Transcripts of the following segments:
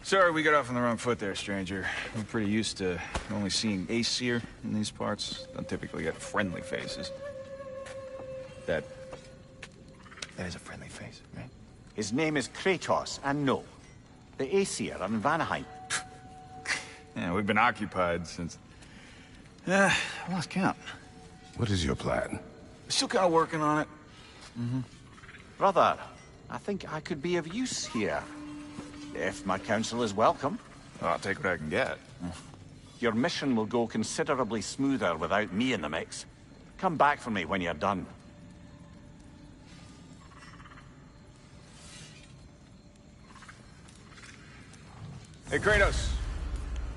Sorry, we got off on the wrong foot there, stranger. I'm pretty used to only seeing Aesir in these parts. Don't typically get friendly faces. That is a friendly face, right? His name is Kratos, and no, the Aesir are in Vanaheim. Yeah, we've been occupied since... I lost count. What is your plan? Still kind of working on it. Brother, I think I could be of use here. If my counsel is welcome. Well, I'll take what I can get. Your mission will go considerably smoother without me in the mix. Come back for me when you're done. Hey, Kratos. As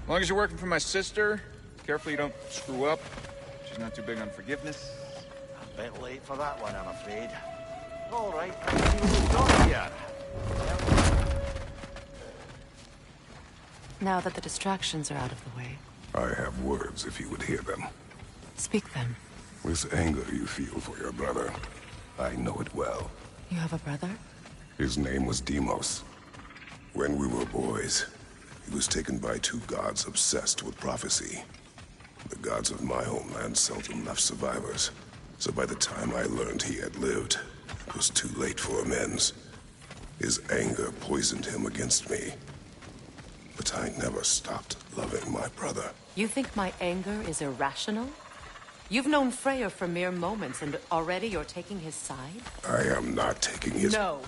long as you're working for my sister, careful you don't screw up. She's not too big on forgiveness. A bit late for that one, I'm afraid. All right, let's see what we've got here. Now that the distractions are out of the way. I have words if you would hear them. Speak them. This anger you feel for your brother, I know it well. You have a brother? His name was Deimos. When we were boys, he was taken by two gods obsessed with prophecy. The gods of my homeland seldom left survivors, so by the time I learned he had lived, it was too late for amends. His anger poisoned him against me. But I never stopped loving my brother. You think my anger is irrational? You've known Freyr for mere moments, and already you're taking his side? I am not taking his... No.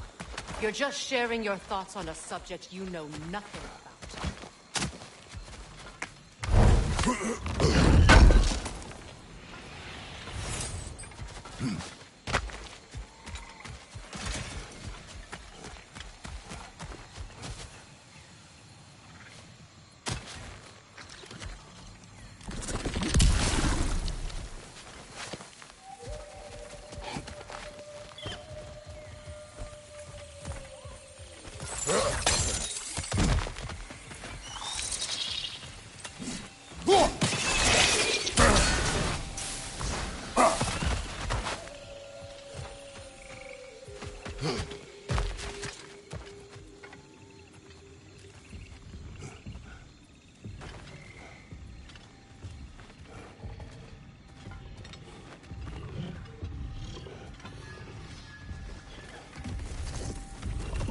You're just sharing your thoughts on a subject you know nothing about.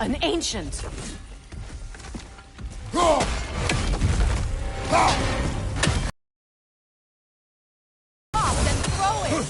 An ancient! Stop and throw it!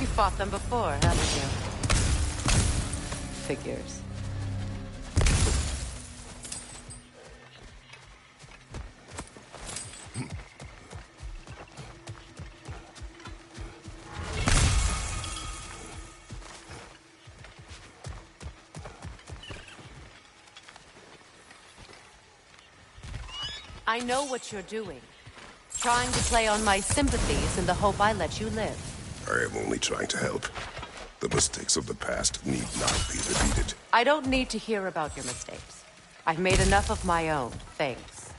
You fought them before, haven't you? Figures. I know what you're doing. Trying to play on my sympathies in the hope I let you live. I am only trying to help. The mistakes of the past need not be repeated. I don't need to hear about your mistakes. I've made enough of my own, thanks.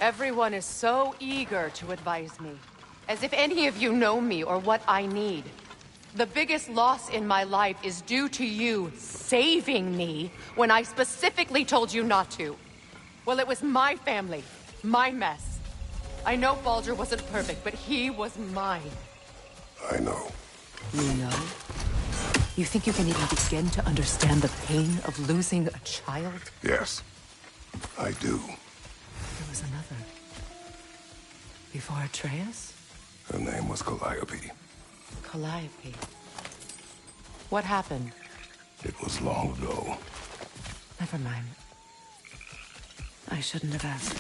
Everyone is so eager to advise me, as if any of you know me or what I need. The biggest loss in my life is due to you saving me when I specifically told you not to. Well, it was my family, my mess. I know Baldur wasn't perfect, but he was mine. I know. You know? You think you can even begin to understand the pain of losing a child? Yes, I do. There was another. Before Atreus? Her name was Calliope. Calliope. What happened? It was long ago. Never mind. I shouldn't have asked.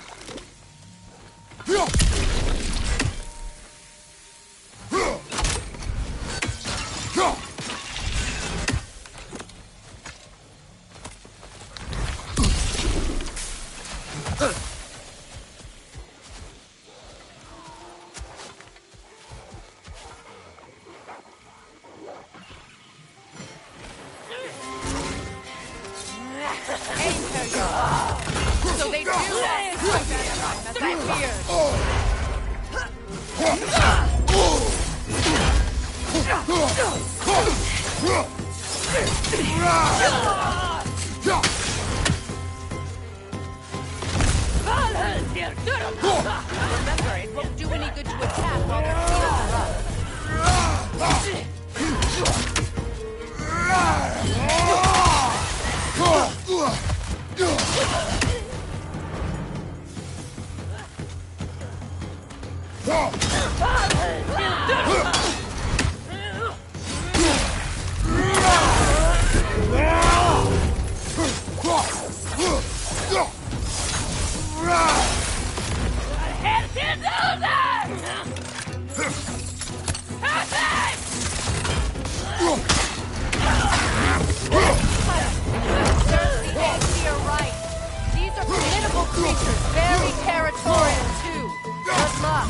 So they do as I remember, it won't do any good to attack while their heels are creatures, very territorial too. Good luck.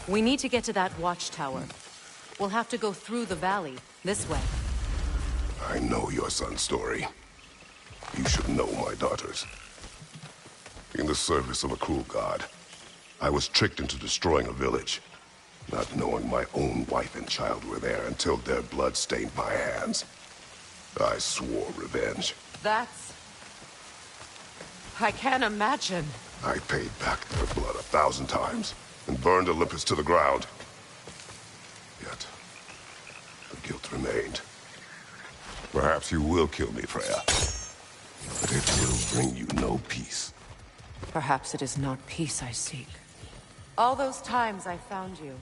We need to get to that watchtower. We'll have to go through the valley, this way. I know your son's story. You should know my daughter's. In the service of a cruel god, I was tricked into destroying a village, not knowing my own wife and child were there until their blood stained my hands. I swore revenge. That's... I can't imagine. I paid back their blood 1,000 times and burned Olympus to the ground. Yet, the guilt remained. Perhaps you will kill me, Freya. But it will bring you no peace. Perhaps it is not peace I seek. All those times I found you.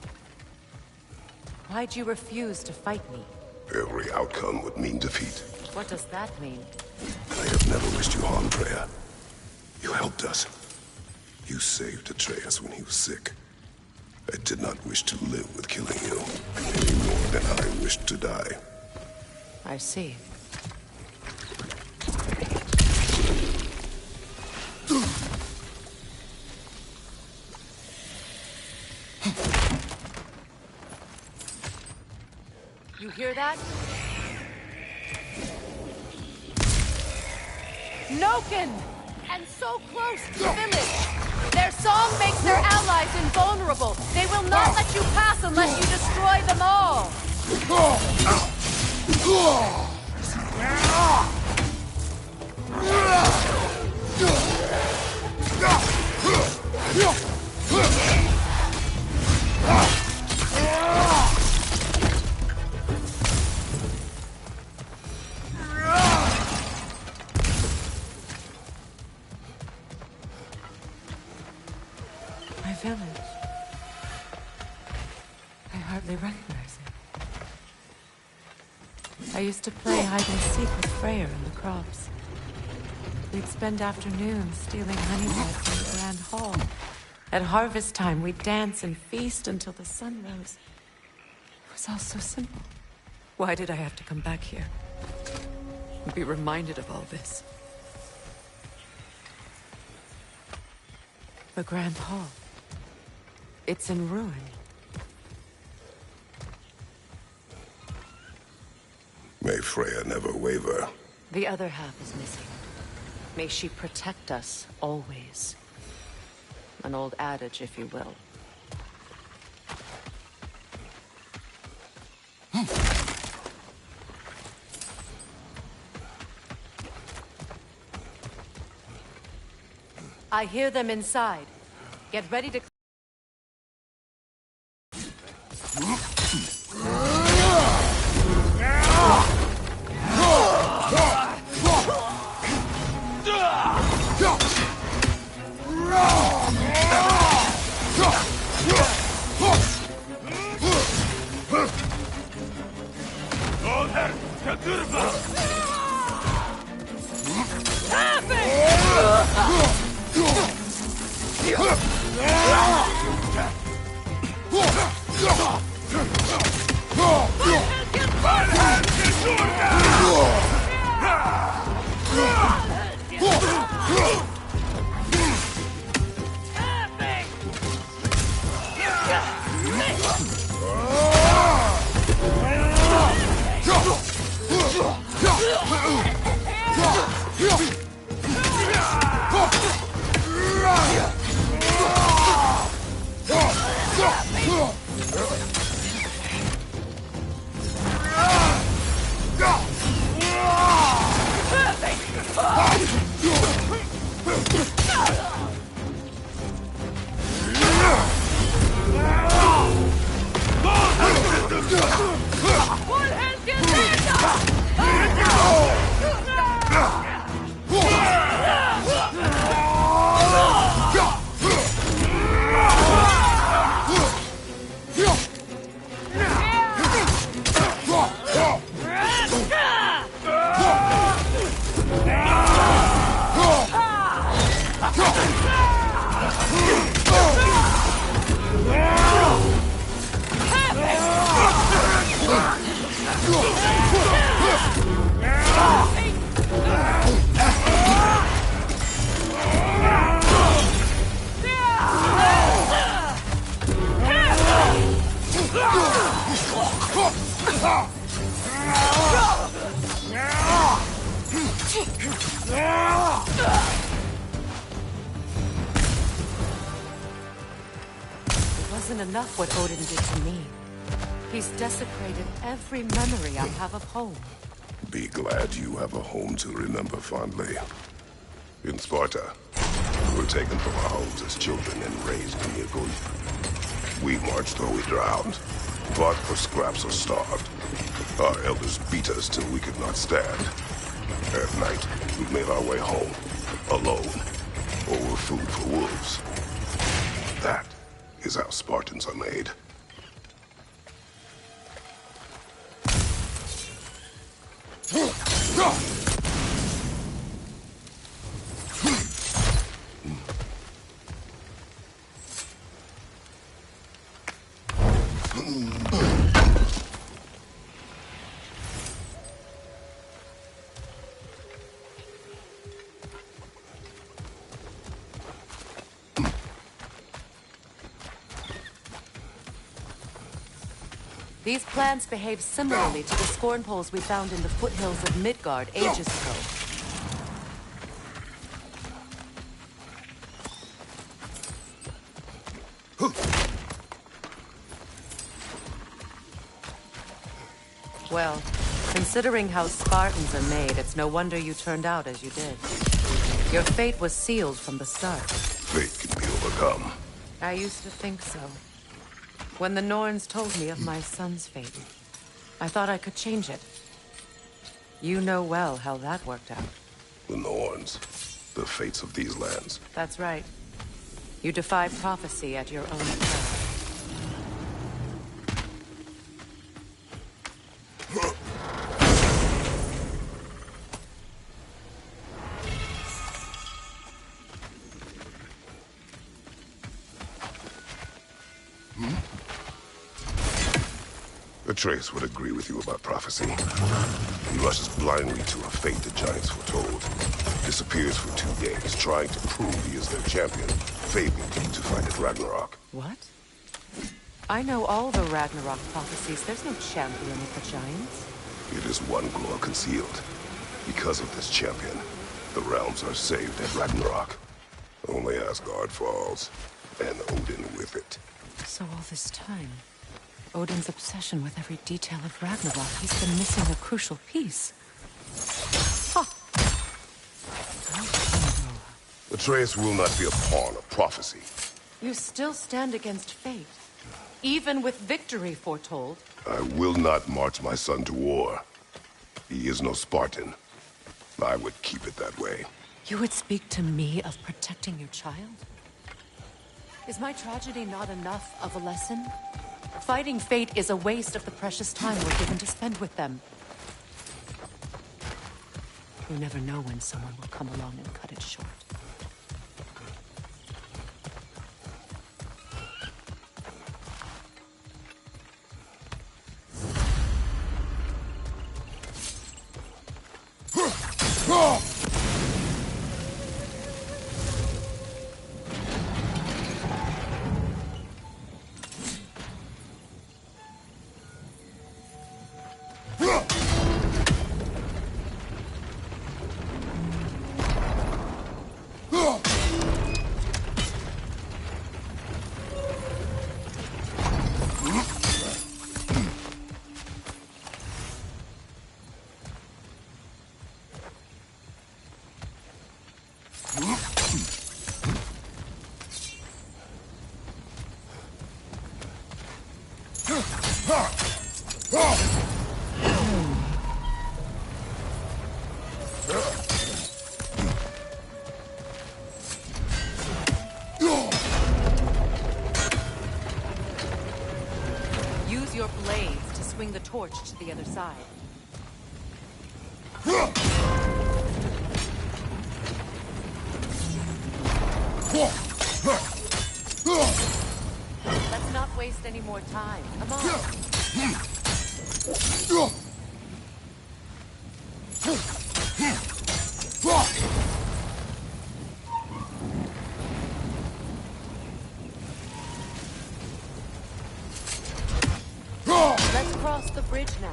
Why'd you refuse to fight me? Every outcome would mean defeat. What does that mean? I have never wished you harm, Freya. You helped us. You saved Atreus when he was sick. I did not wish to live with killing you, any more than I wished to die. I see. You hear that? Noken! And so close to the village! Their song makes their allies invulnerable! They will not let you pass unless you destroy them all! My village. I hardly recognize it. I used to play hide and seek with Freyr in the crops. We'd spend afternoons stealing honey bread from the Grand Hall. At harvest time, we'd dance and feast until the sun rose. It was all so simple. Why did I have to come back here? And be reminded of all this? The Grand Hall. It's in ruin. May Freya never waver. The other half is missing. May she protect us always. An old adage, if you will. I hear them inside. Get ready to... Enough what Odin did to me. He's desecrated every memory I have of home. Be glad you have a home to remember fondly. In Sparta, we were taken from our homes as children and raised in Yekun. We marched or we drowned, fought for scraps or starved. Our elders beat us till we could not stand. At night, we made our way home, alone, or were food for wolves. That is how Spartans are made. These plants behave similarly to the scorn poles we found in the foothills of Midgard ages ago. Well, considering how Spartans are made, it's no wonder you turned out as you did. Your fate was sealed from the start. Fate can be overcome. I used to think so. When the Norns told me of my son's fate, I thought I could change it. You know well how that worked out. The Norns, the fates of these lands. That's right. You defy prophecy at your own peril. Atreus would agree with you about prophecy. He rushes blindly to a fate the giants foretold. Disappears for 2 days, trying to prove he is their champion, failing to fight at Ragnarok. What? I know all the Ragnarok prophecies. There's no champion of the giants. It is one glow concealed. Because of this champion, the realms are saved at Ragnarok. Only Asgard falls, and Odin with it. So all this time, Odin's obsession with every detail of Ragnarok, he's been missing a crucial piece. Huh. Atreus will not be a pawn of prophecy. You still stand against fate, even with victory foretold. I will not march my son to war. He is no Spartan. I would keep it that way. You would speak to me of protecting your child? Is my tragedy not enough of a lesson? Fighting fate is a waste of the precious time we're given to spend with them. You never know when someone will come along and cut it short. Use your blades to swing the torch to the other side. Let's not waste any more time. Come on. Let's cross the bridge now.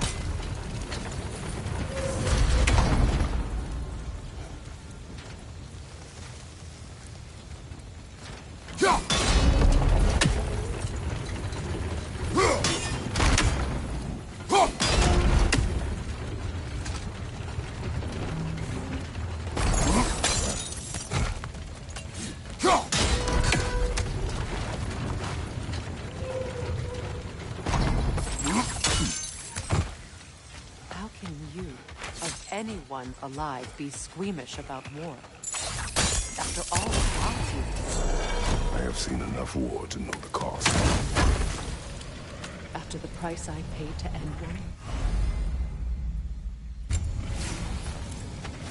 Anyone alive be squeamish about war? After all the loss you've... I have seen enough war to know the cost. After the price I paid to end one?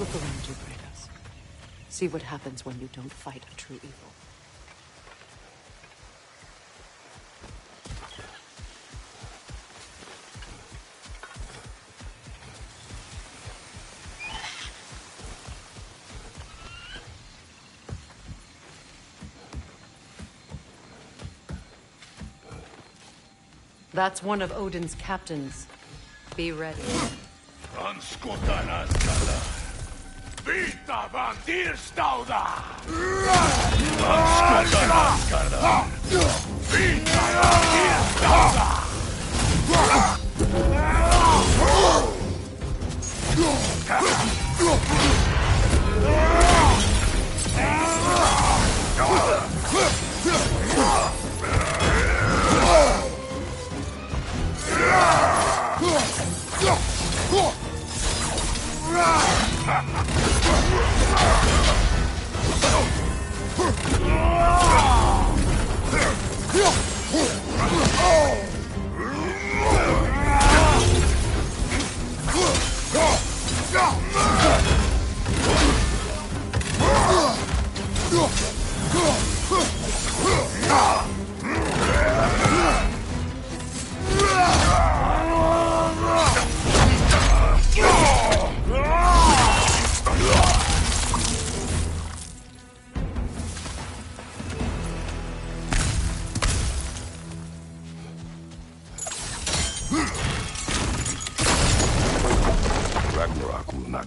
Look around you, Kratos. See what happens when you don't fight a true evil. That's one of Odin's captains. Be ready.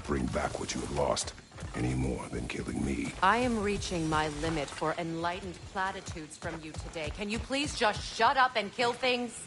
bring back what you have lost, any more than killing me. I am reaching my limit for enlightened platitudes from you today. Can you please just shut up and kill things?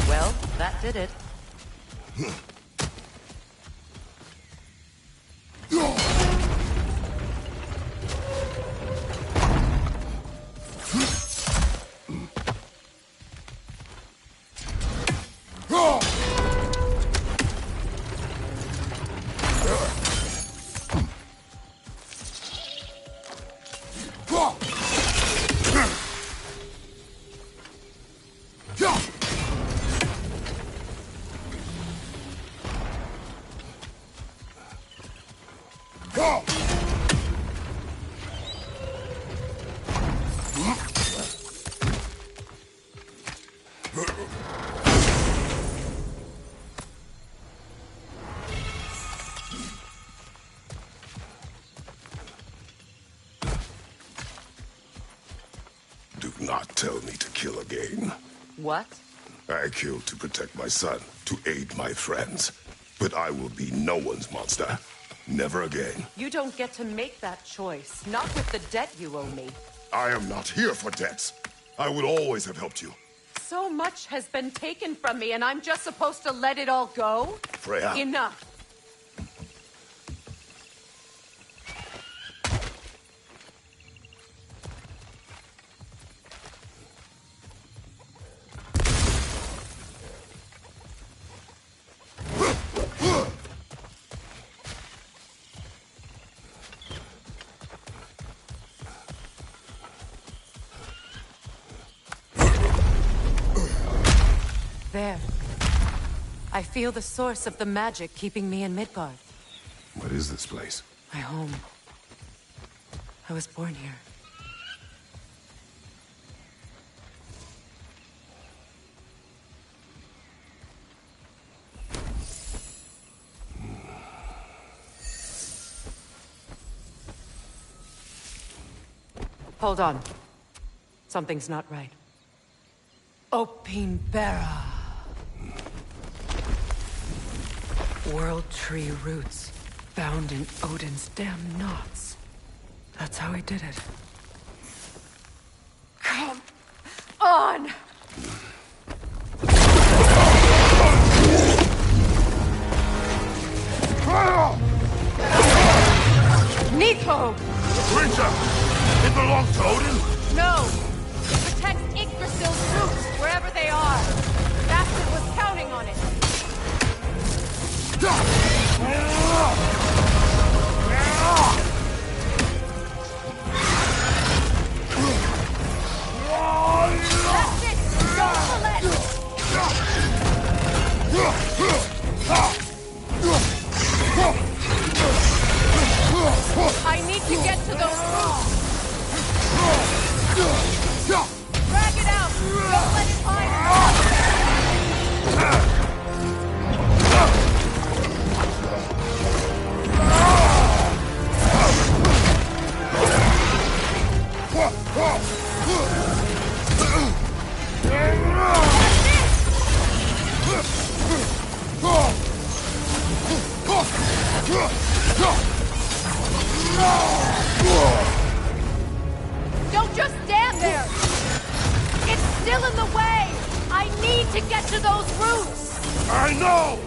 Well, that did it. Do not tell me to kill again. What? I killed to protect my son, to aid my friends. But I will be no one's monster. Never again. You don't get to make that choice. Not with the debt you owe me. I am not here for debts. I would always have helped you. So much has been taken from me, and I'm just supposed to let it all go? Freya. Enough. There. I feel the source of the magic keeping me in Midgard. What is this place? My home. I was born here. Hold on. Something's not right. Opinbera. World tree roots, found in Odin's damn knots. That's how he did it. Come on! Nico! Creature! It belongs to Odin? No! It protects Yggdrasil's roots, wherever they are. Bastard was counting on it. That's it! Don't let it! still in the way! I need to get to those roots! I know!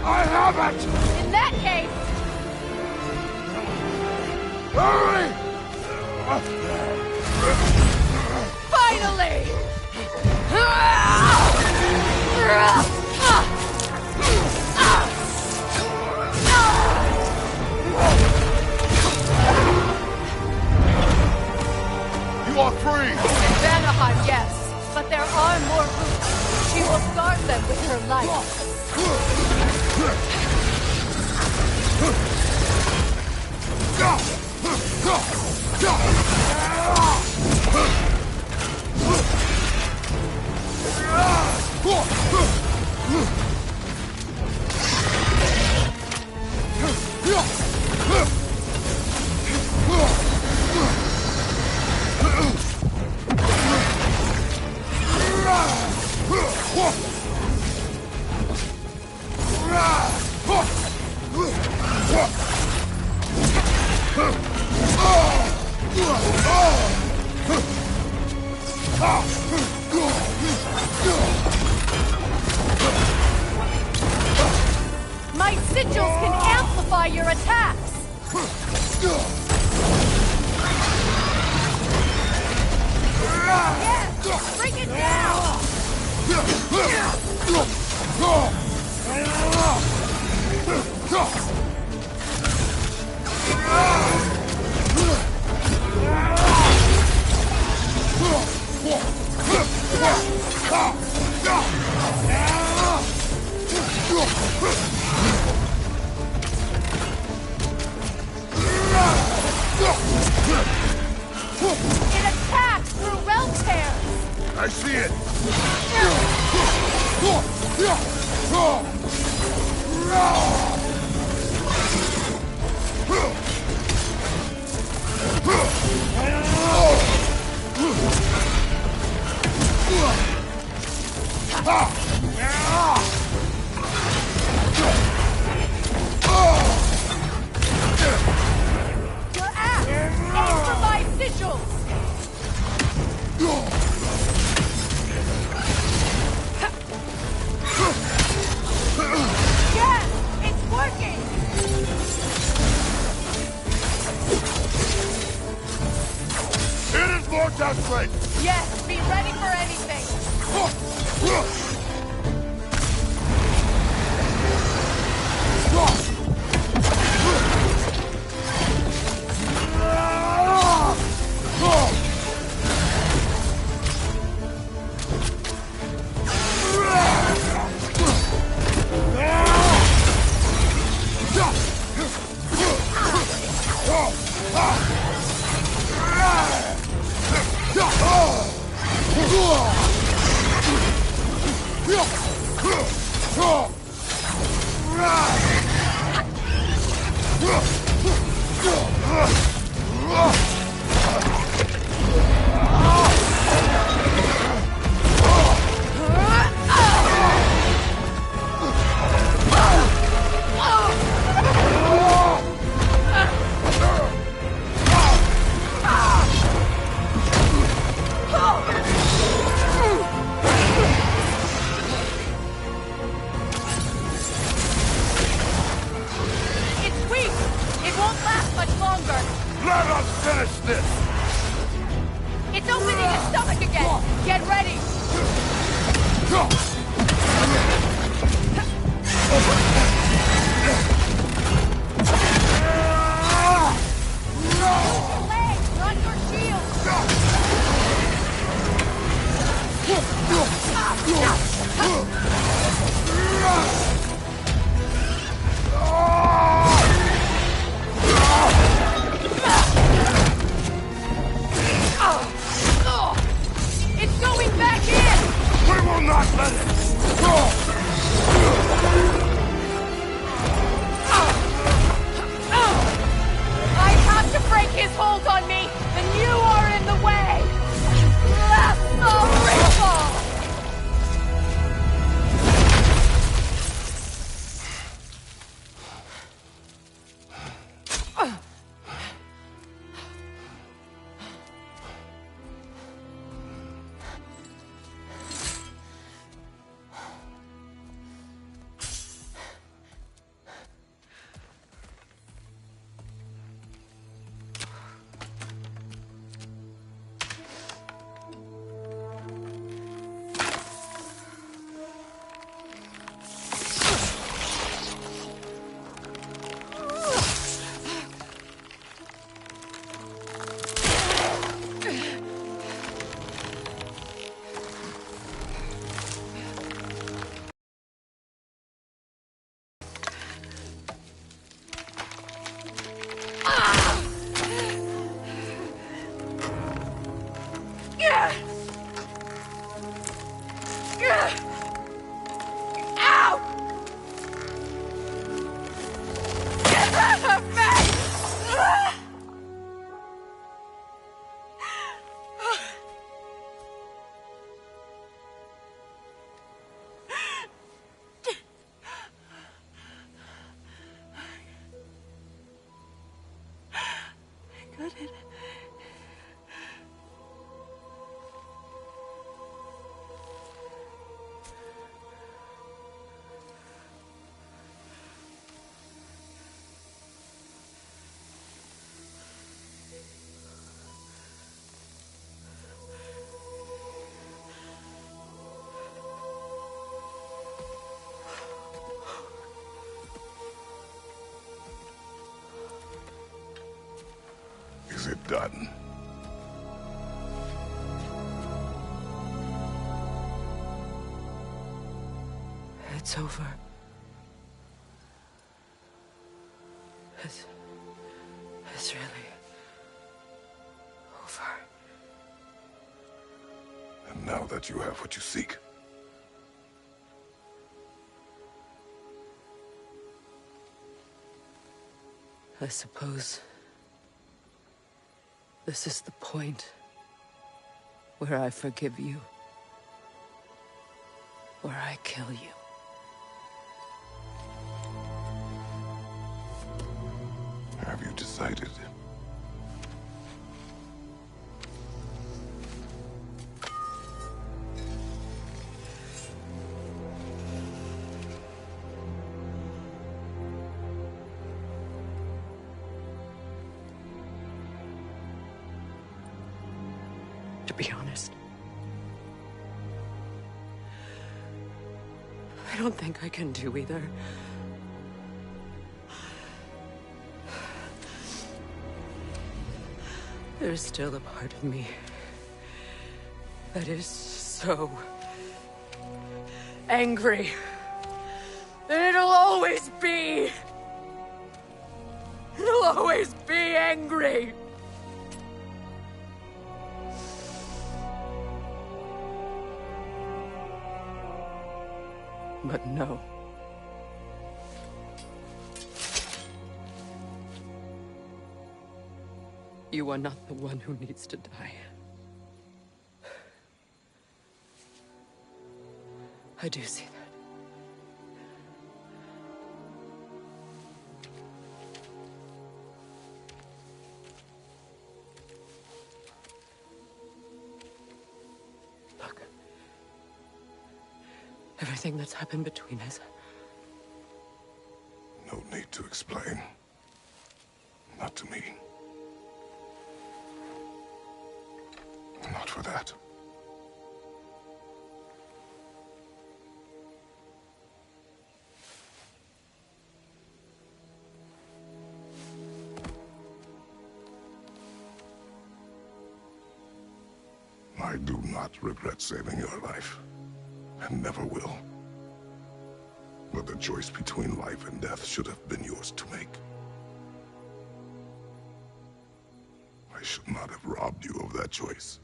I have it! In that case... Hurry! Finally! You are free! In Vanaheim, yes. But there are more roots. She will guard them with her life. My sigils can amplify your attacks! Yes! Bring it down! It attacks through realm tears! I see it! Your axe! Aim for my sigils! Yes! It's working! It is more desperate! Yes, be ready for anything! It's weak! It won't last much longer! Let us finish this! It's opening his stomach again! Get ready! Use your legs, not your shield! Is it done? It's over. It's really over. And now that you have what you seek, I suppose this is the point where I forgive you, where I kill you. have you decided? To be honest, I don't think I can do either. There's still a part of me that is so angry that it'll always be. It'll always be angry. But no. You are not the one who needs to die. I do see that. Look. Everything that's happened between us. No need to explain. Not to me. Not for that. I do not regret saving your life, and never will. But the choice between life and death should have been yours to make. I should not have robbed you of that choice.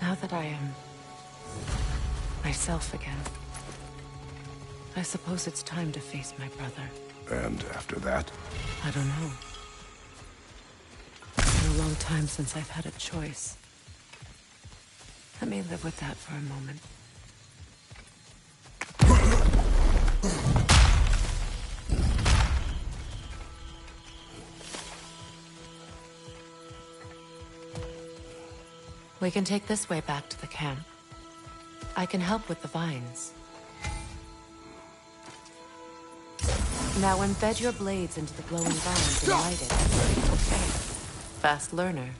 Now that I am myself again, I suppose it's time to face my brother. And after that? I don't know. It's been a long time since I've had a choice. Let me live with that for a moment. We can take this way back to the camp. I can help with the vines. Now embed your blades into the glowing vines and light it. Okay. Fast learner.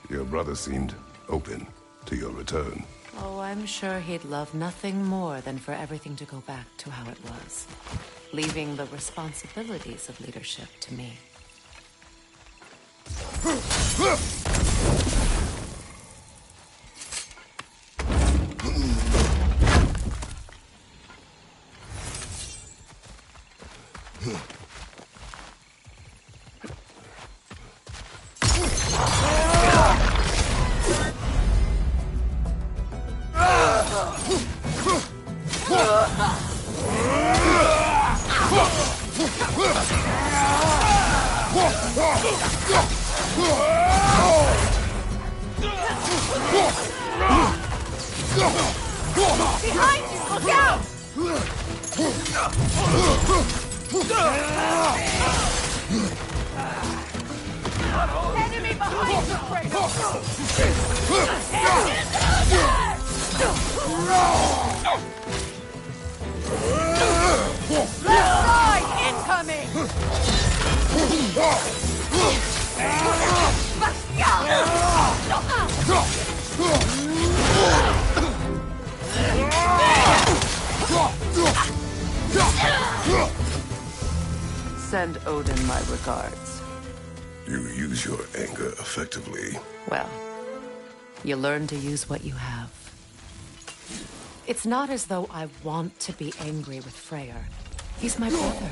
Your brother seemed open to your return. Oh, I'm sure he'd love nothing more than for everything to go back to how it was, leaving the responsibilities of leadership to me. Behind you! Look out! Enemy behind you, Left side incoming! Send Odin my regards. You use your anger effectively. Well, you learn to use what you have. It's not as though I want to be angry with Freyr. He's my brother.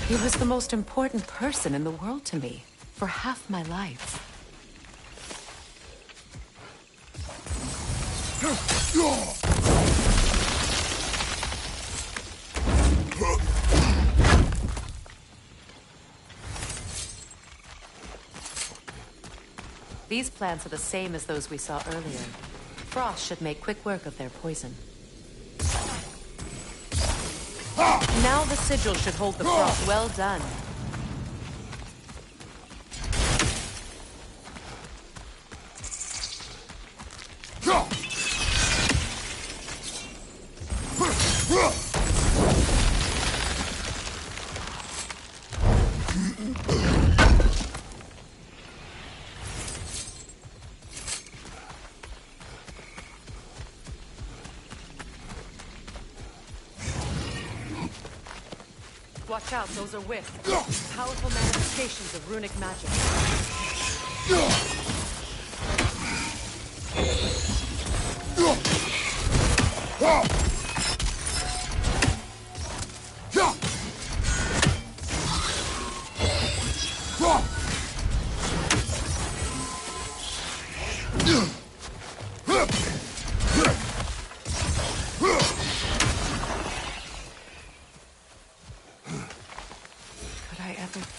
He was the most important person in the world to me for half my life. These plants are the same as those we saw earlier. Frost should make quick work of their poison. Now the sigil should hold the frost. Well done. Watch out, those are wisps. Powerful manifestations of runic magic.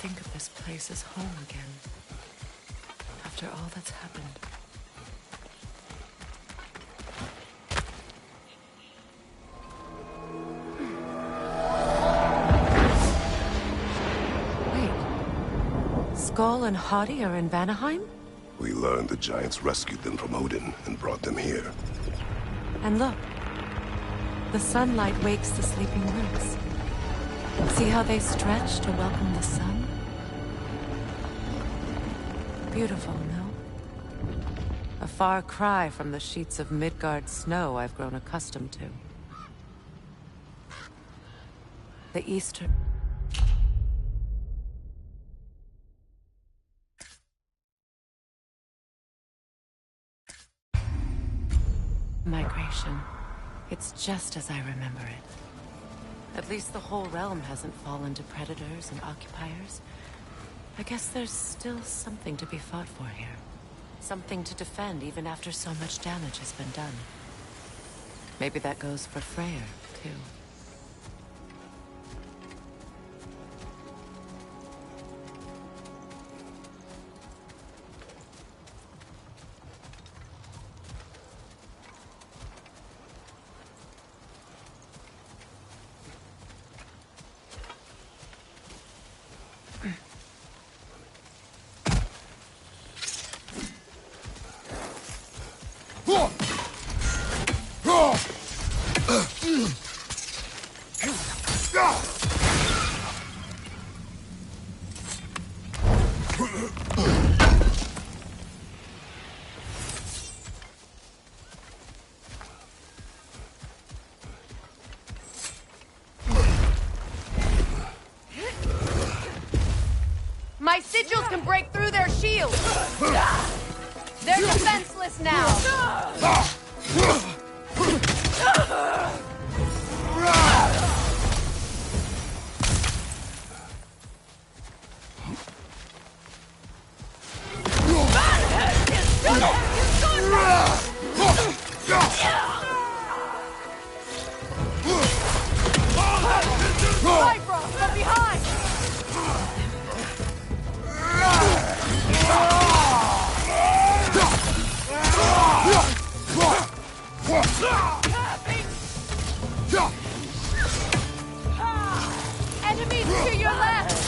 Think of this place as home again, after all that's happened. Wait, Skull and Hati are in Vanaheim? We learned the giants rescued them from Odin and brought them here. And look, the sunlight wakes the sleeping roots. See how they stretch to welcome the sun? Beautiful, no? A far cry from the sheets of Midgard snow I've grown accustomed to. The Eastern... migration. It's just as I remember it. At least the whole realm hasn't fallen to predators and occupiers. I guess there's still something to be fought for here. Something to defend even after so much damage has been done. Maybe that goes for Freyr, too. My sigils can break through their shields! They're defenseless now! Bifrost from behind! Enemies to your left!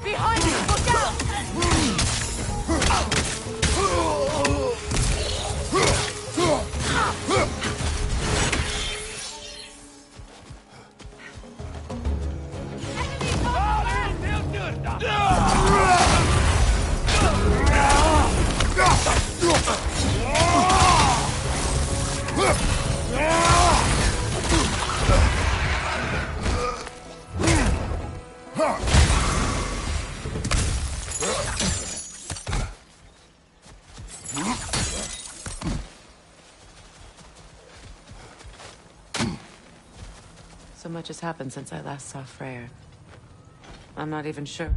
Behind you! Look out! So much has happened since I last saw Freyr. I'm not even sure.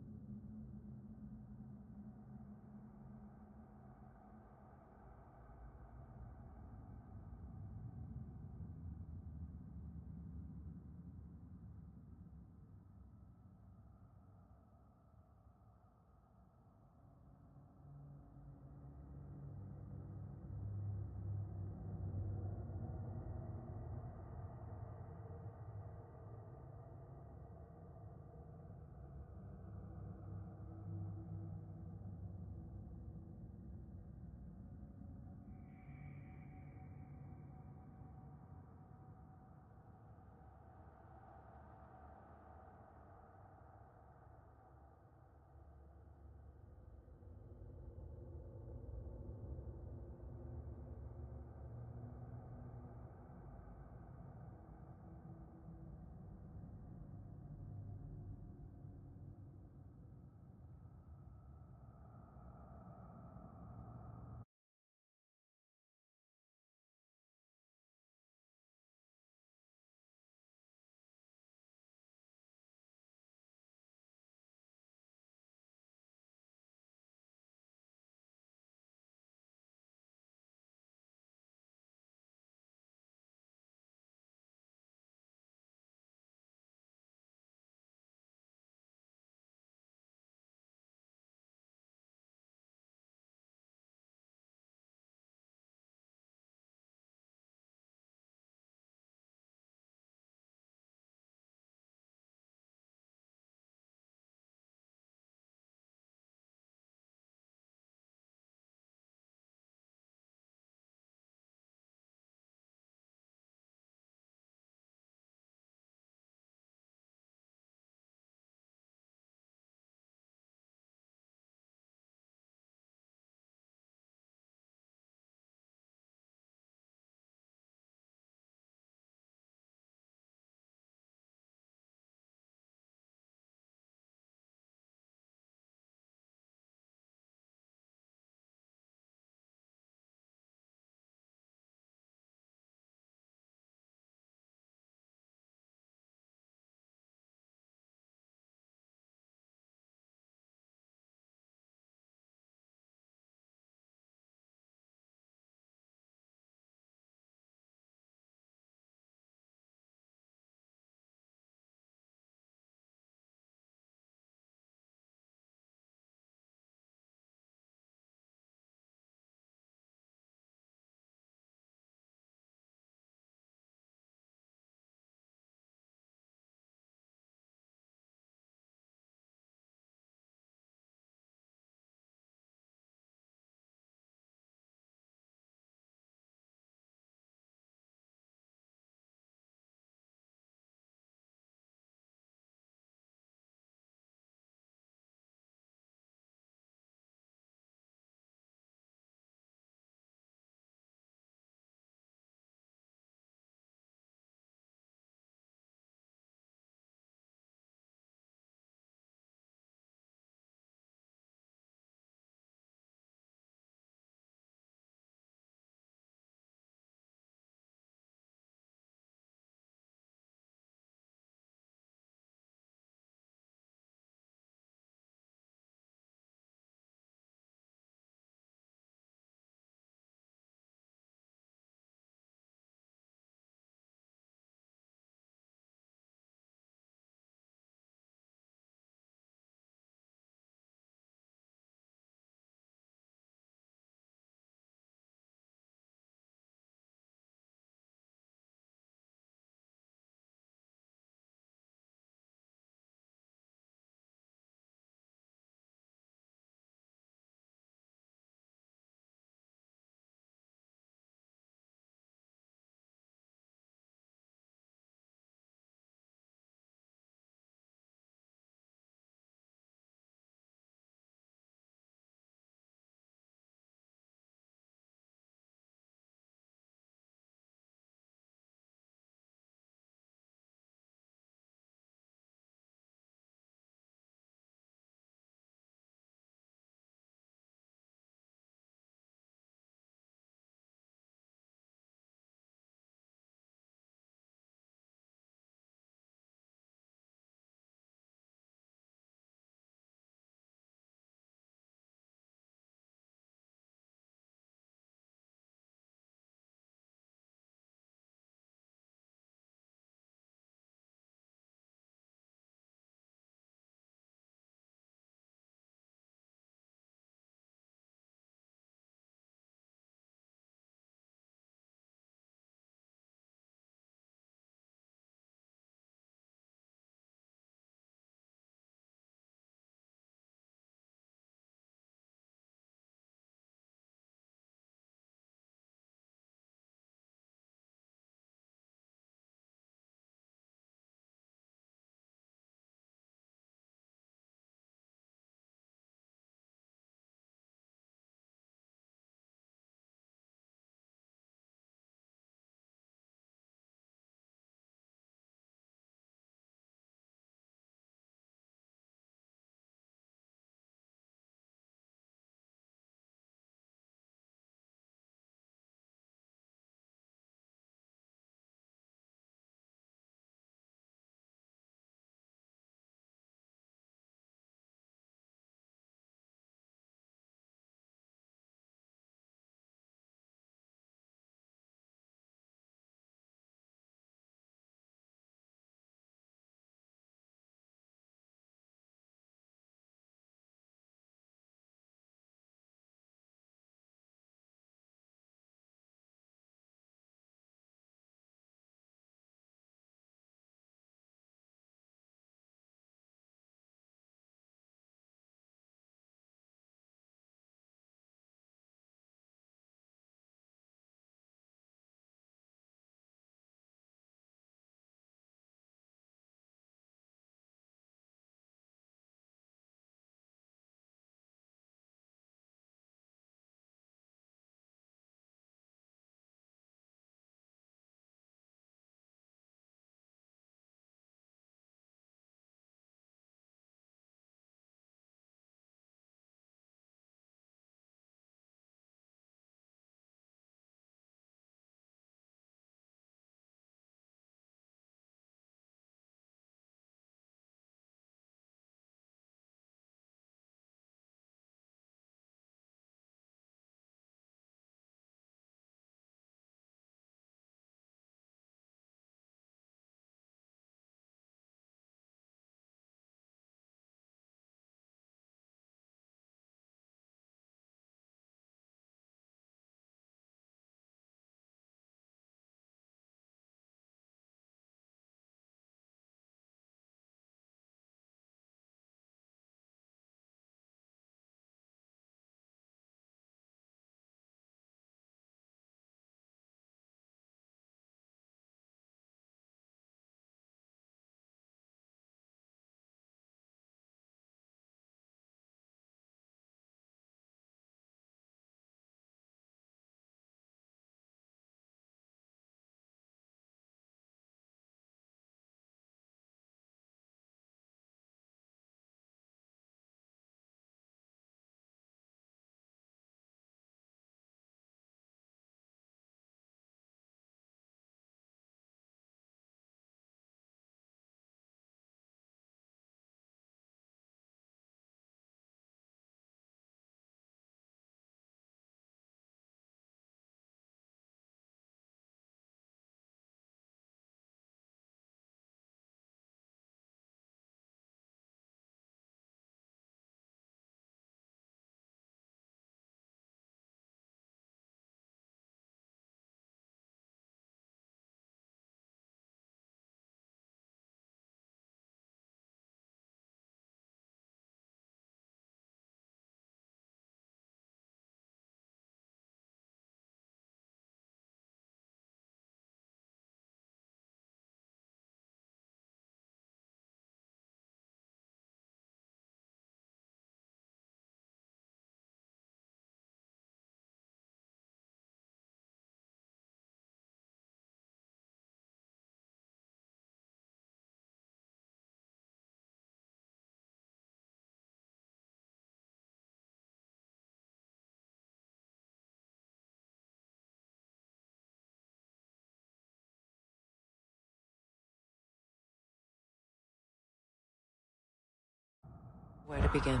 Where to begin?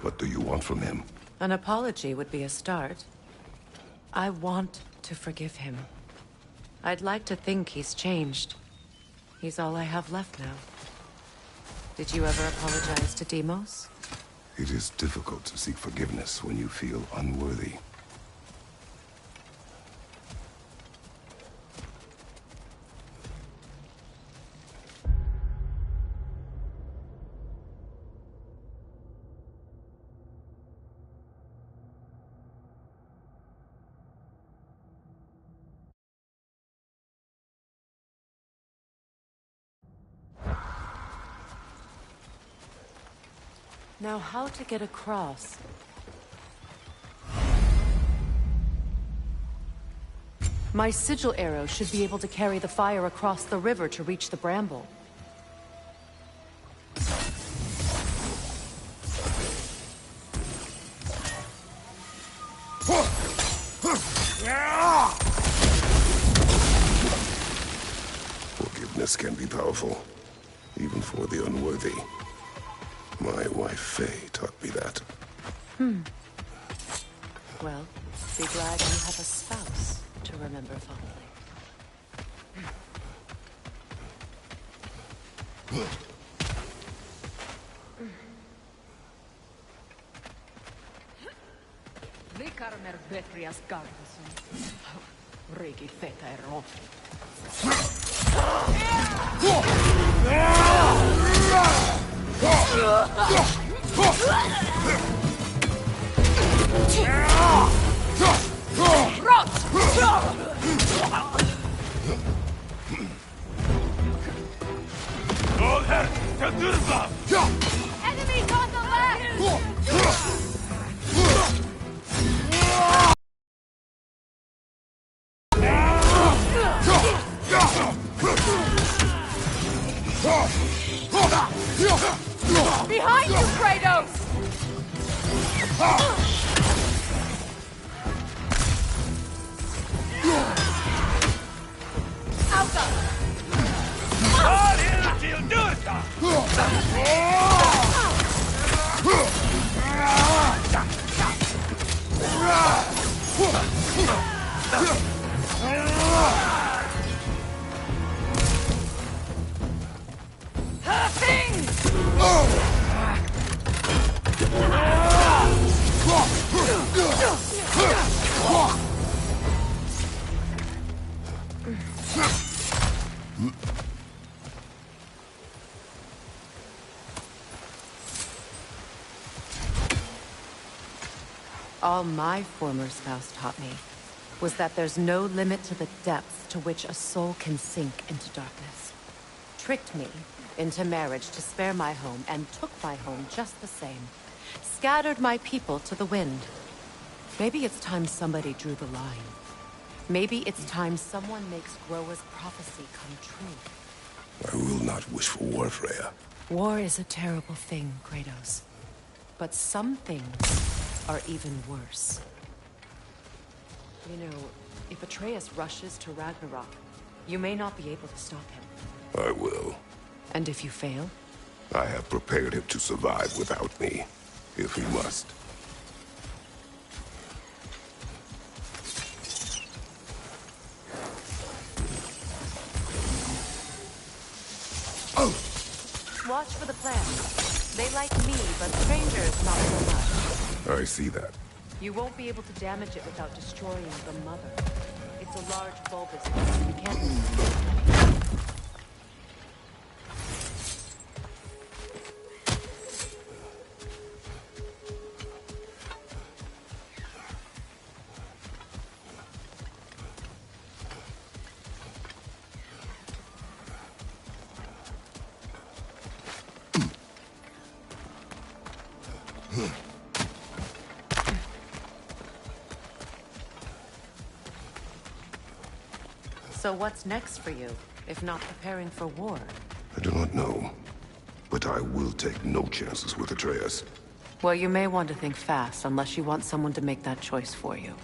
What do you want from him? An apology would be a start. I want to forgive him. I'd like to think he's changed. He's all I have left now. Did you ever apologize to Deimos? It is difficult to seek forgiveness when you feel unworthy. Now, how to get across? My sigil arrow should be able to carry the fire across the river to reach the bramble. Forgiveness can be powerful, even for the unworthy. My wife, Faye, taught me that. Well, be glad you have a spouse to remember fondly. Vikarmer Betrias Gardason. Rigi Feta Ero. Enemies on the left! Behind you, Kratos! All my former spouse taught me was that there's no limit to the depths to which a soul can sink into darkness. Tricked me into marriage to spare my home, and took my home just the same. Scattered my people to the wind. Maybe it's time somebody drew the line. Maybe it's time someone makes Groa's prophecy come true. I will not wish for war, Freya. War is a terrible thing, Kratos. But some things are even worse. You know, if Atreus rushes to Ragnarok, you may not be able to stop him. I will. And if you fail? I have prepared him to survive without me, if he must. Watch for the plants. They like me, but strangers not so much. I see that. You won't be able to damage it without destroying the mother. It's a large bulbous plant. You can't... So what's next for you, if not preparing for war? I do not know, but I will take no chances with Atreus. Well, you may want to think fast, unless you want someone to make that choice for you.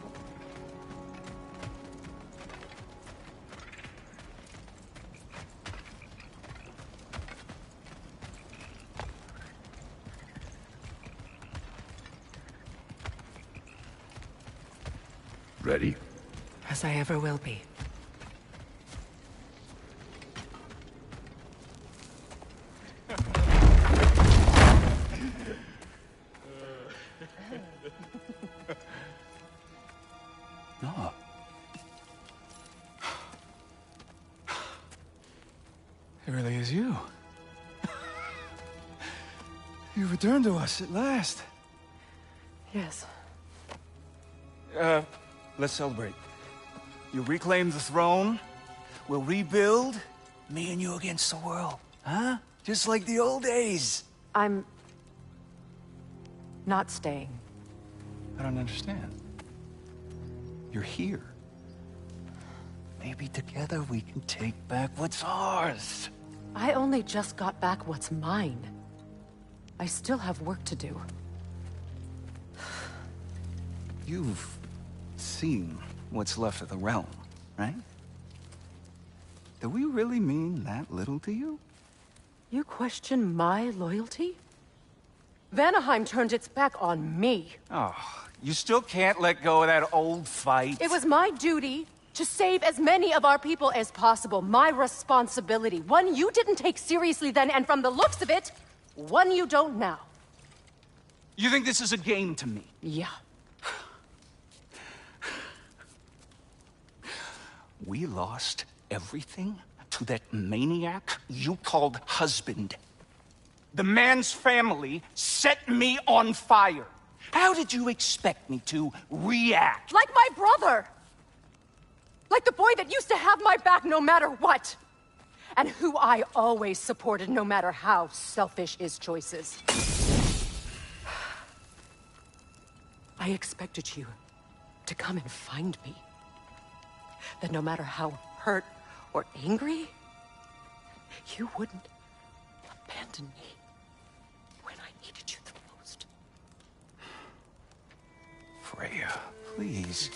Ready? As I ever will be. No. It really is you. You returned to us at last. Yes. Let's celebrate. You reclaim the throne. We'll rebuild. Me and you against the world. Huh? Just like the old days. I'm... not staying. I don't understand. You're here. Maybe together we can take back what's ours. I only just got back what's mine. I still have work to do. You've seen what's left of the realm, right? Do we really mean that little to you? You question my loyalty? Vanaheim turned its back on me. Oh, you still can't let go of that old fight? It was my duty to save as many of our people as possible. My responsibility. One you didn't take seriously then, and from the looks of it, one you don't now. You think this is a game to me? Yeah. We lost everything to that maniac you called husband. The man's family set me on fire. How did you expect me to react? Like my brother! Like the boy that used to have my back no matter what! And who I always supported no matter how selfish his choices. I expected you to come and find me. That no matter how hurt or angry, you wouldn't abandon me when I needed you the most. Freya, please.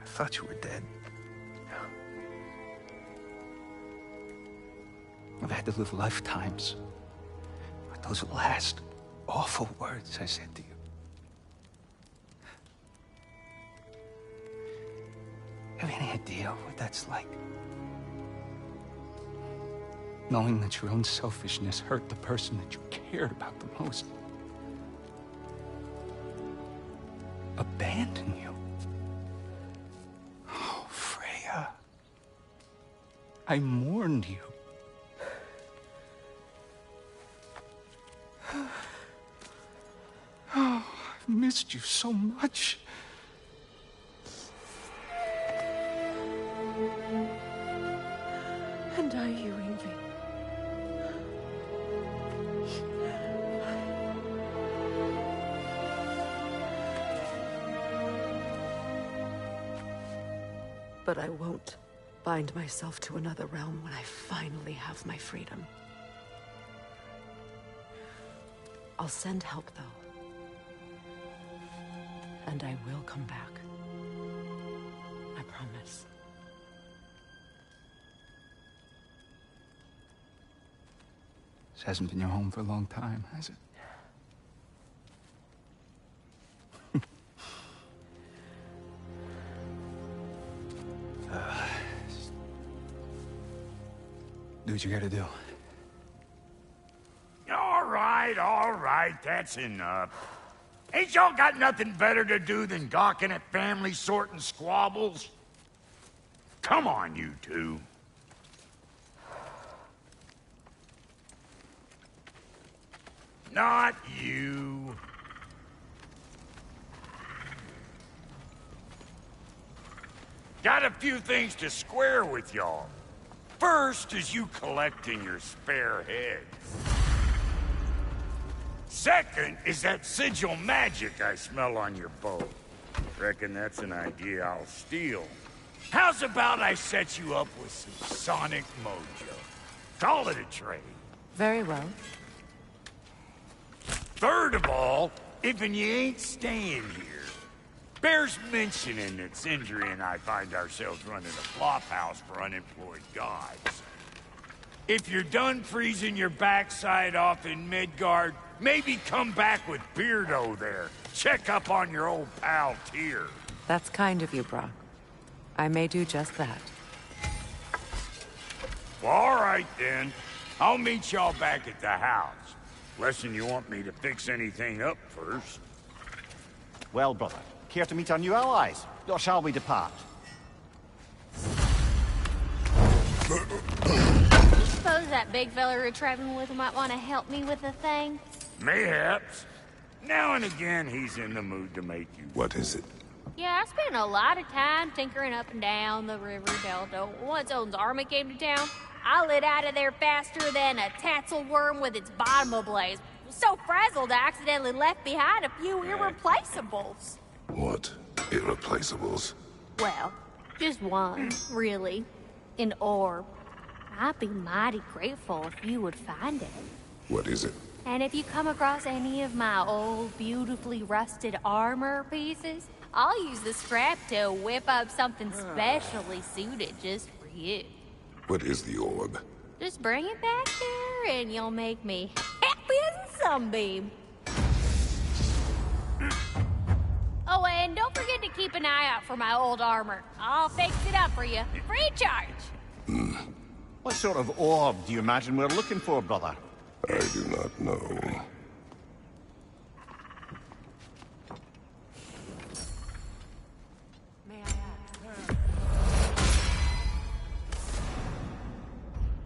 I thought you were dead. I've had to live lifetimes with those last awful words I said to you. Have any idea what that's like? Knowing that your own selfishness hurt the person that you cared about the most. Abandon you. Oh, Freya. I mourned you. Oh, I've missed you so much. And I you, Ingvi. But I won't bind myself to another realm when I finally have my freedom. I'll send help, though. And I will come back. I promise. This hasn't been your home for a long time, has it? Do what you gotta do. All right, that's enough. Ain't y'all got nothing better to do than gawking at family sorting squabbles? Come on, you two. Not you. Got a few things to square with y'all. First is you collecting your spare heads. Second is that sigil magic I smell on your boat. Reckon that's an idea I'll steal. How's about I set you up with some sonic mojo? Call it a trade. Very well. Third of all, if you ain't staying here, bears mentioning that Sindri and I find ourselves running a flop house for unemployed gods. If you're done freezing your backside off in Midgard, maybe come back with Beardo there. Check up on your old pal Tyr. That's kind of you, Brock. I may do just that. Well, all right then. I'll meet y'all back at the house. Less'n you want me to fix anything up first. Well, brother, care to meet our new allies? Or shall we depart? Suppose that big fella we're traveling with might want to help me with a thing? Mayhaps. Now and again, he's in the mood to make you... What is it? Yeah, I spent a lot of time tinkering up and down the river delta. Once Odin's army came to town, I lit out of there faster than a tassel worm with its bottom ablaze. So frazzled, I accidentally left behind a few irreplaceables. What? Irreplaceables? Well, just one, really. An orb. I'd be mighty grateful if you would find it. What is it? And if you come across any of my old, beautifully rusted armor pieces, I'll use the scrap to whip up something specially suited just for you. What is the orb? Just bring it back here and you'll make me happy as a sunbeam. Oh, and don't forget to keep an eye out for my old armor. I'll fix it up for you, free charge. What sort of orb do you imagine we're looking for, brother? I do not know. May I ask?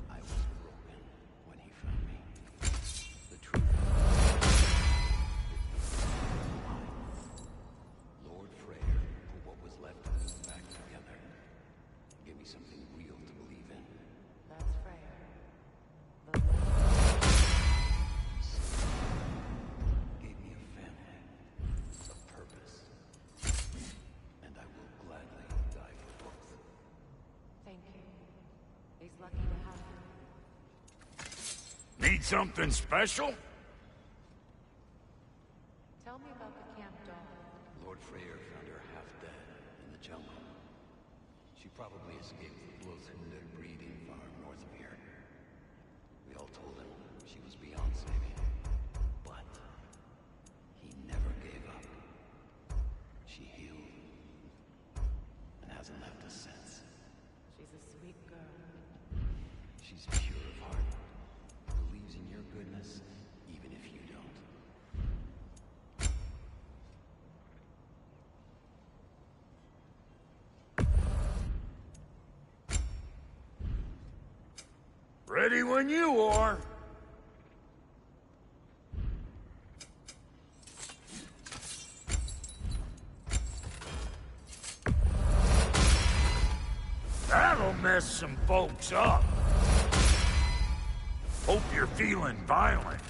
I was broken when he found me. The truth. Lord Freyr put what was left of us back together. Give me something real to believe in. That's Freyr. Gave me a family, a purpose, and I will gladly die for both. Thank you. He's lucky to have you. Need something special? Tell me about the camp dog. Lord Freyr found her half dead in the jungle. She probably escaped the Bloodhunder breeding farm north of here. We all told him she was beyond saving, but he never gave up. She healed and hasn't left us since. She's a sweet girl. She's pure of heart, believes in your goodness, even if you don't. Ready when you are. That'll mess some folks up. Hope you're feeling violent.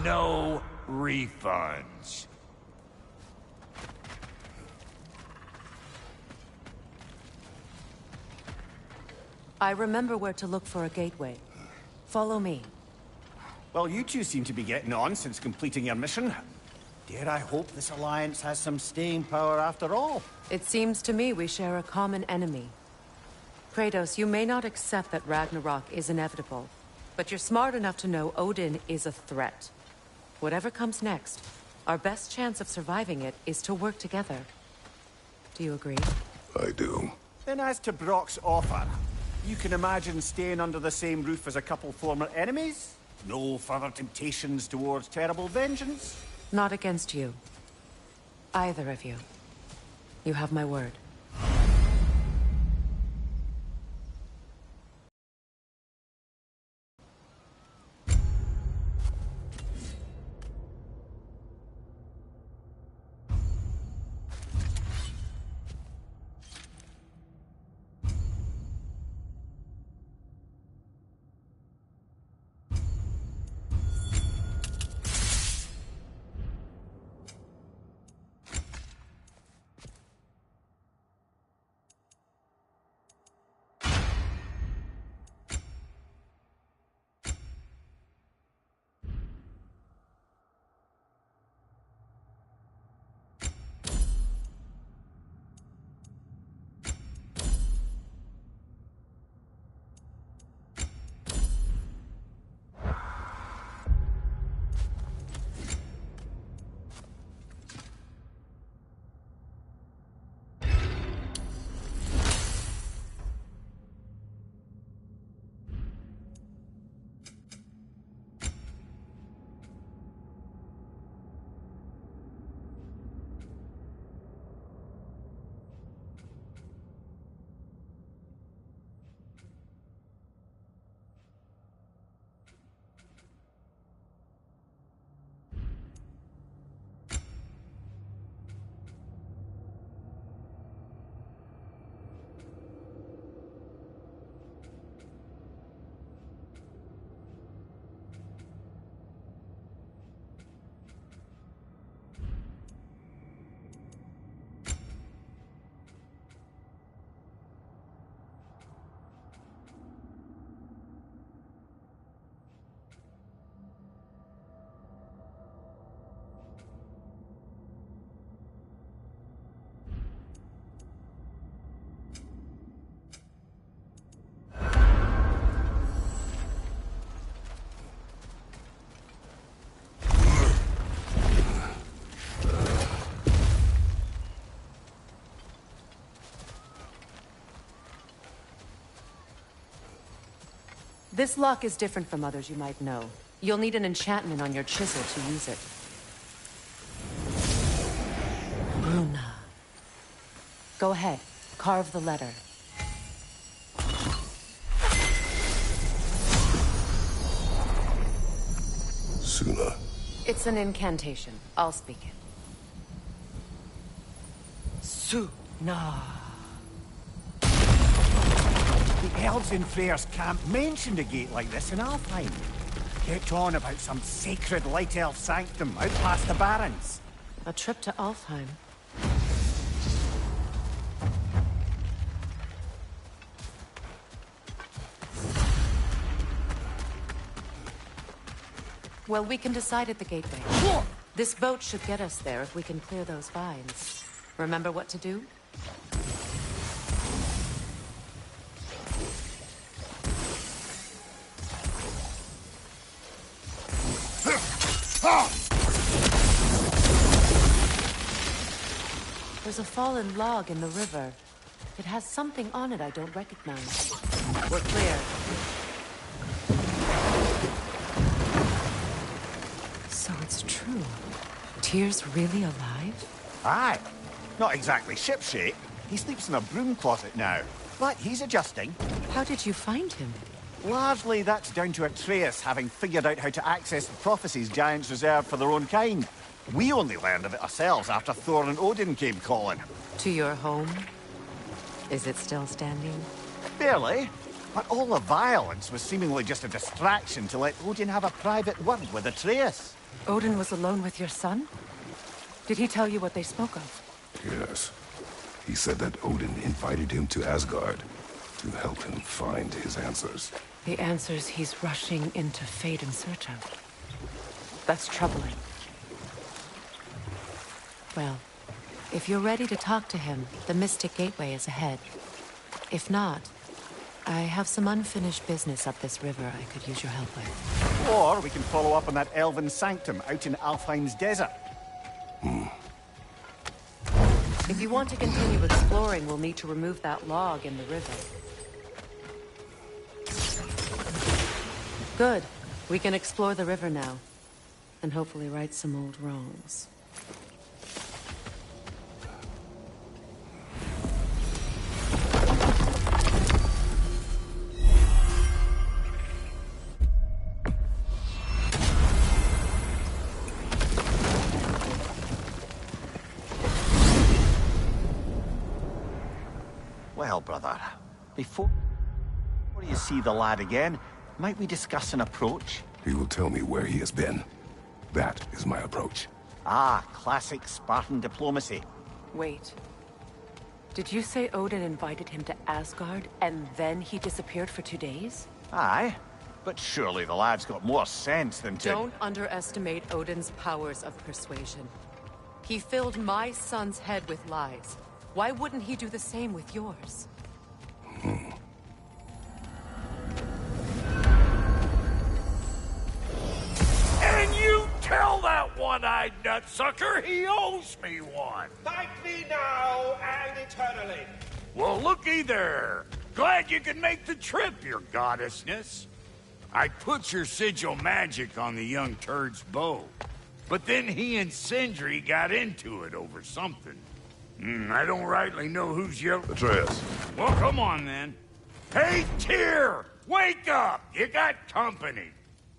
No refunds. I remember where to look for a gateway. Follow me. Well, you two seem to be getting on since completing your mission. Dare I hope this alliance has some staying power after all? It seems to me we share a common enemy. Kratos, you may not accept that Ragnarok is inevitable, but you're smart enough to know Odin is a threat. Whatever comes next, our best chance of surviving it is to work together. Do you agree? I do. Then as to Brock's offer, you can imagine staying under the same roof as a couple former enemies? No further temptations towards terrible vengeance? Not against you. Either of you. You have my word. This lock is different from others you might know. You'll need an enchantment on your chisel to use it. Bruna. Go ahead. Carve the letter. Suna. It's an incantation. I'll speak it. Suna. The elves in Freyr's camp mentioned a gate like this in Alfheim. Kept on about some sacred light elf sanctum out past the Barrens. A trip to Alfheim. Well, we can decide at the gateway. This boat should get us there if we can clear those vines. Remember what to do? There's a fallen log in the river. It has something on it I don't recognize. We're clear. So it's true. Tyr's really alive? Aye. Not exactly shipshape. He sleeps in a broom closet now. But he's adjusting. How did you find him? Largely, that's down to Atreus having figured out how to access the prophecies giants reserved for their own kind. We only learned of it ourselves after Thor and Odin came calling. To your home? Is it still standing? Barely. But all the violence was seemingly just a distraction to let Odin have a private word with Atreus. Odin was alone with your son? Did he tell you what they spoke of? Yes. He said that Odin invited him to Asgard to help him find his answers. The answers he's rushing into fate in search of. That's troubling. Well, if you're ready to talk to him, the Mystic Gateway is ahead. If not, I have some unfinished business up this river I could use your help with. Or we can follow up on that elven sanctum out in Alfheim's desert. If you want to continue exploring, we'll need to remove that log in the river. Good. We can explore the river now. And hopefully right some old wrongs. Well, brother, before you see the lad again, might we discuss an approach? He will tell me where he has been. That is my approach. Ah, classic Spartan diplomacy. Wait. Did you say Odin invited him to Asgard, and then he disappeared for 2 days? Aye, but surely the lad's got more sense than to... Don't underestimate Odin's powers of persuasion. He filled my son's head with lies. Why wouldn't he do the same with yours? And you tell that one-eyed nutsucker he owes me one. Thank me now and eternally. Well, looky there. Glad you could make the trip, your goddessness. I put your sigil magic on the young turd's bow. But then he and Sindri got into it over something. I don't rightly know who's yelling. Atreus. Well, come on, then. Hey, Tyr! Wake up! You got company.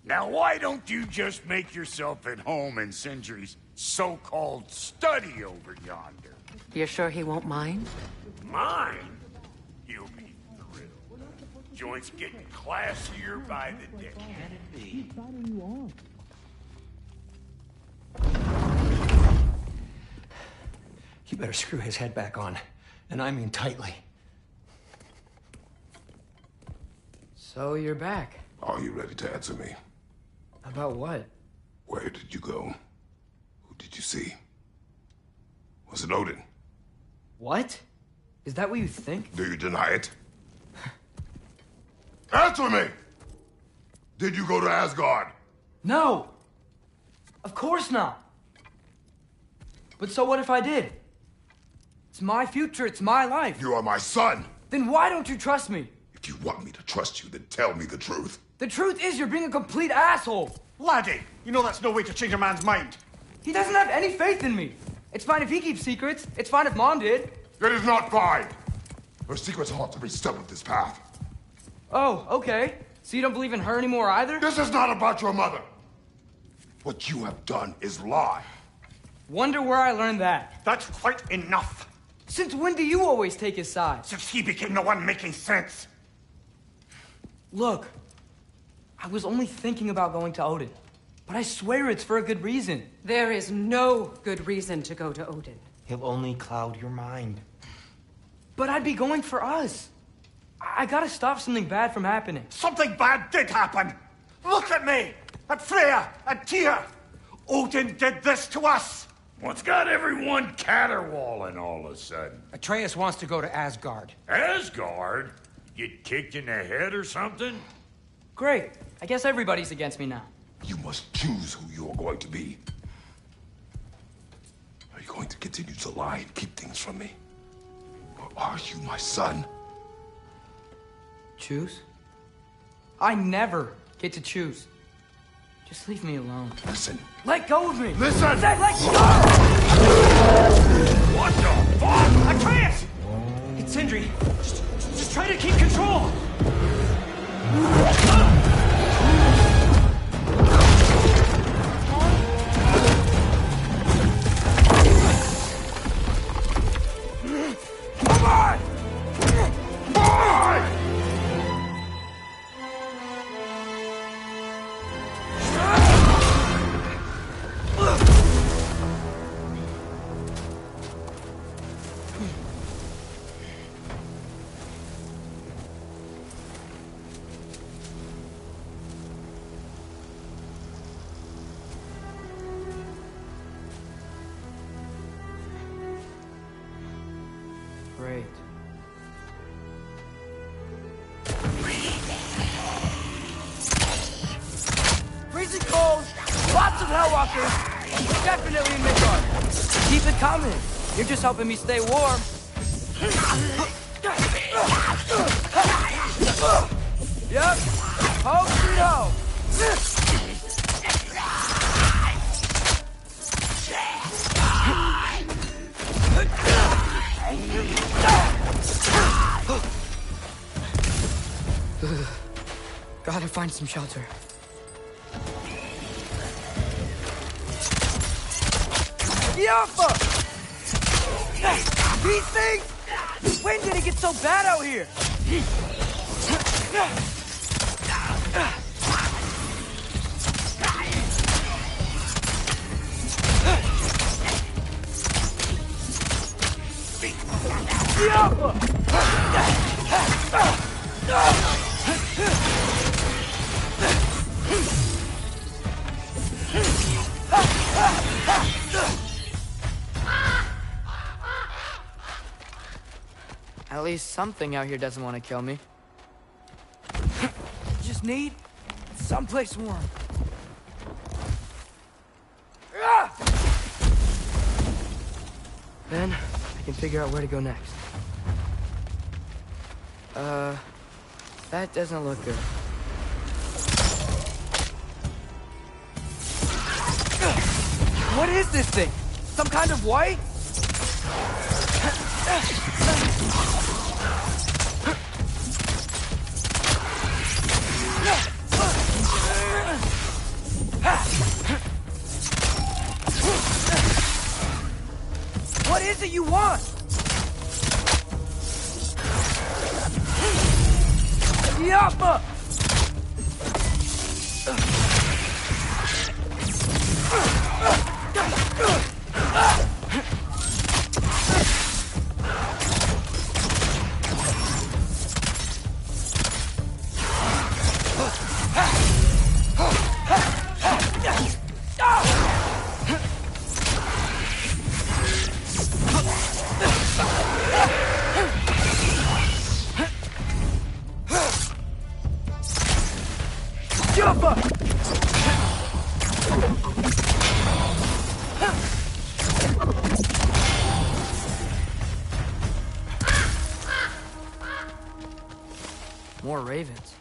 Now, why don't you just make yourself at home in Sindri's so-called study over yonder? You're sure he won't mind? Mine? You'll be thrilled. Joint's getting classier by the day. You better screw his head back on. And I mean tightly. So you're back. Are you ready to answer me? About what? Where did you go? Who did you see? Was it Odin? What? Is that what you think? Do you deny it? Answer me! Did you go to Asgard? No! Of course not! But so what if I did? It's my future, it's my life. You are my son! Then why don't you trust me? If If you want me to trust you, then tell me the truth. The truth is you're being a complete asshole. Laddie, you know that's no way to change a man's mind. He doesn't have any faith in me. It's fine if he keeps secrets. It's fine if Mom did. It is not fine. Her secrets ought to be step with this path. Oh, okay. So you don't believe in her anymore either? This is not about your mother. What you have done is lie. Wonder where I learned that. That's quite enough. Since when do you always take his side? Since he became the one making sense. Look, I was only thinking about going to Odin, but I swear it's for a good reason. There is no good reason to go to Odin. He'll only cloud your mind. But I'd be going for us. I gotta stop something bad from happening. Something bad did happen. Look at me, at Freya, at Tyr. Odin did this to us. What's got everyone caterwauling all of a sudden? Atreus wants to go to Asgard. Asgard? Get kicked in the head or something? Great. I guess everybody's against me now. You must choose who you are going to be. Are you going to continue to lie and keep things from me? Or are you my son? Choose? I never get to choose. Just leave me alone. Listen. Let go of me! Listen! I said let go! What the fuck? Atreus! It's Sindri. Just try to keep control! Come on! Come on! Great. Freezing cold, lots of Hellwalkers, definitely in Midgard. Keep it coming. You're just helping me stay warm. Yep. Home sweet home. Gotta find some shelter. Yaffa! These things! When did it get so bad out here? At least something out here doesn't want to kill me. Just need someplace warm. Then I can figure out where to go next. That doesn't look good. What is this thing? Some kind of white? What is it you want? Yappa! More ravens.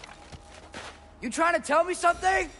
You trying to tell me something?